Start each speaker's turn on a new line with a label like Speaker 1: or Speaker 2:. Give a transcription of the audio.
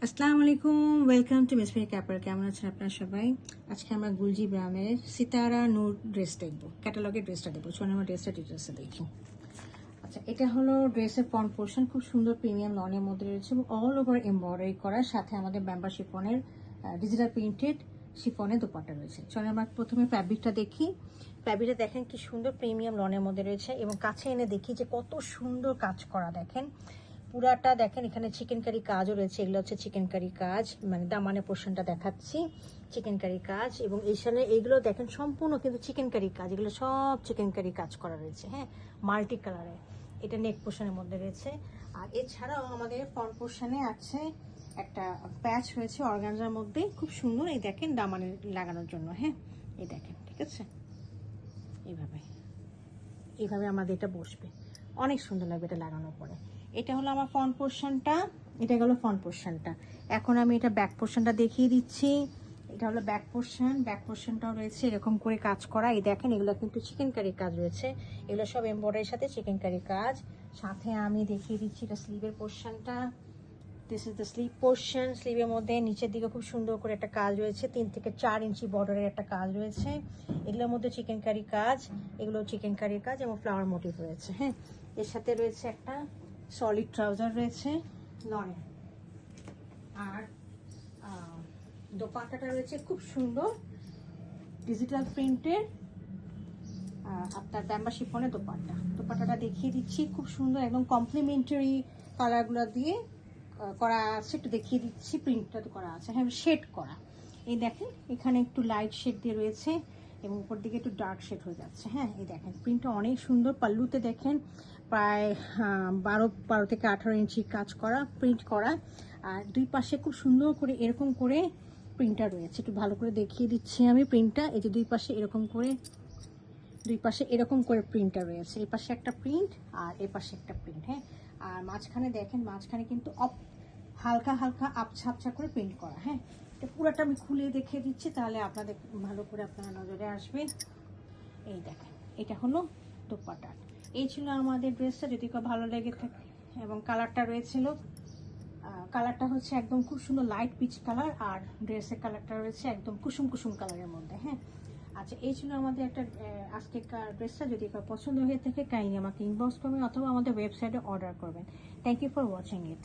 Speaker 1: আসসালামু আলাইকুম, welcome to মিসফির caper. কেমন আছেন আপনারা সবাই? আজকে আমরা গুলজি ব্রাউনের সিতারা নূর ড্রেস দেখবো, ক্যাটালগের ড্রেসটা দেখবো। চলুন আমরা ড্রেসটা ডিটেলসে দেখি। আচ্ছা, এটা হলো ড্রেসের ফ্রন্ট পোর্শন, খুব সুন্দর প্রিমিয়াম লনের মধ্যে রয়েছে এবং অল ওভার এমব্রয়ডারি করার সাথে আমাদের ব্যাম্বা শিফনের ডিজিটাল প্রিন্টেড শিফনের দোপাট্টা রয়েছে। চলুন আমরা প্রথমে ফ্যাব্রিকটা দেখি। ফ্যাব্রিকটা দেখেন কি সুন্দর প্রিমিয়াম লনের মধ্যে রয়েছে এবং কাছে এনে দেখি যে কত সুন্দর কাজ করা। দেখেন পুরাটা দেখেন, এখানে চিকেন কারি কাজও রয়েছে। এগুলো হচ্ছে চিকেন কারি কাজ, মানে দামানের পোর্শনটা দেখাচ্ছি, চিকেন কারি কাজ। এবং এই সামনে এইগুলো দেখেন সম্পূর্ণ কিন্তু চিকেন কারি কাজ, এগুলো সব চিকেন কারি কাজ করা রয়েছে। হ্যাঁ, মাল্টি কালারে এটা নেক পোর্শনের মধ্যে রয়েছে। আর এছাড়াও আমাদের ফ্রন্ট পোর্শনে আছে একটা প্যাচ রয়েছে অর্গানজার মধ্যে, খুব সুন্দর। এই দেখেন দামানে লাগানোর জন্য। হ্যাঁ, এই দেখেন, ঠিক আছে, এইভাবে এইভাবে আমাদের এটা বসবে, অনেক সুন্দর লাগবে এটা লাগানোর পরে। এটা হলো আমার ফ্রন্ট পোর্শনটা, এটা গেল ফ্রন্ট পোর্শনটা। এখন আমি এটা ব্যাক পোর্শনটা দেখিয়ে দিচ্ছি। এটা হলো ব্যাক পোর্শন। ব্যাক পোর্শনটাও রয়েছে এরকম করে কাজ করা। এই দেখেন এগুলো কিন্তু চিকেন কারি কাজ রয়েছে, এগুলো সব এমব্রয়ডারির সাথে চিকেন কারি কাজ। সাথে আমি দেখিয়ে দিচ্ছি এটা স্লিভের পোর্শনটা। This is the sleeve portion. স্লিভের মধ্যে নিচের দিকে খুব সুন্দর করে একটা কাজ রয়েছে, 3 থেকে 4 ইঞ্চি বর্ডারের একটা কাজ রয়েছে। এগুলোর মধ্যে চিকেন কারি কাজ, এগুলো চিকেন কারির কাজ এবং ফ্লাওয়ার মোটিভ রয়েছে। হ্যাঁ, এর সাথে রয়েছে একটা সলিড ট্রাউজার রয়েছে লনের। আর দোপাট্টাটা রয়েছে খুব সুন্দর ডিজিটাল প্রিন্টের আপনার ব্যাম্বা শিফনের দোপাট্টাটা দেখিয়ে দিচ্ছি। খুব সুন্দর একদম কমপ্লিমেন্টারি কালারগুলো দিয়ে করা আছে, একটু দেখিয়ে দিচ্ছি। প্রিন্টটা তো করা আছে, হ্যাঁ, শেড করা। এই দেখেন এখানে একটু লাইট শেড দিয়ে রয়েছে এবং উপর দিকে একটু ডার্ক শেড হয়ে যাচ্ছে। হ্যাঁ, এই দেখেন প্রিন্টটা অনেক সুন্দর। পাল্লুতে দেখেন প্রায় 12 থেকে 18 ইঞ্চি কাজ করা, প্রিন্ট করা। আর দুই পাশে খুব সুন্দর করে এরকম করে প্রিন্টটা রয়েছে। একটু ভালো করে দেখিয়ে দিচ্ছি আমি প্রিন্টটা। এই যে দুই পাশে এরকম করে প্রিন্টটা রয়েছে। এই পাশে একটা প্রিন্ট আর এই পাশে একটা প্রিন্ট। হ্যাঁ, আর মাঝখানে দেখেন, মাঝখানে কিন্তু হালকা হালকা আবছা আবছা করে প্রিন্ট করা। হ্যাঁ, এটা পুরোটা আমি খুলে দেখিয়ে দিচ্ছি, তাহলে আপনাদের ভালো করে আপনারা নজরে আসবে। এই দেখেন, এটা হলো দোপাট্টা। এই ছিল আমাদের ড্রেসটা। যদি কেউ ভালো লেগে থাকে, এবং কালারটা রয়েছিল, কালারটা হচ্ছে একদম খুব সুন্দর লাইট পিচ কালার, আর ড্রেসের কালারটা রয়েছে একদম কুসুম কুসুম কালারের মধ্যে। হ্যাঁ, আচ্ছা, এই ছিল আমাদের একটা আজকে ড্রেসটা। যদি কারো পছন্দ হয়ে থাকে কাইন্ডলি আমাকে ইনবক্স করবেন অথবা আমাদের ওয়েবসাইটে অর্ডার করবেন। Thank you for watching it.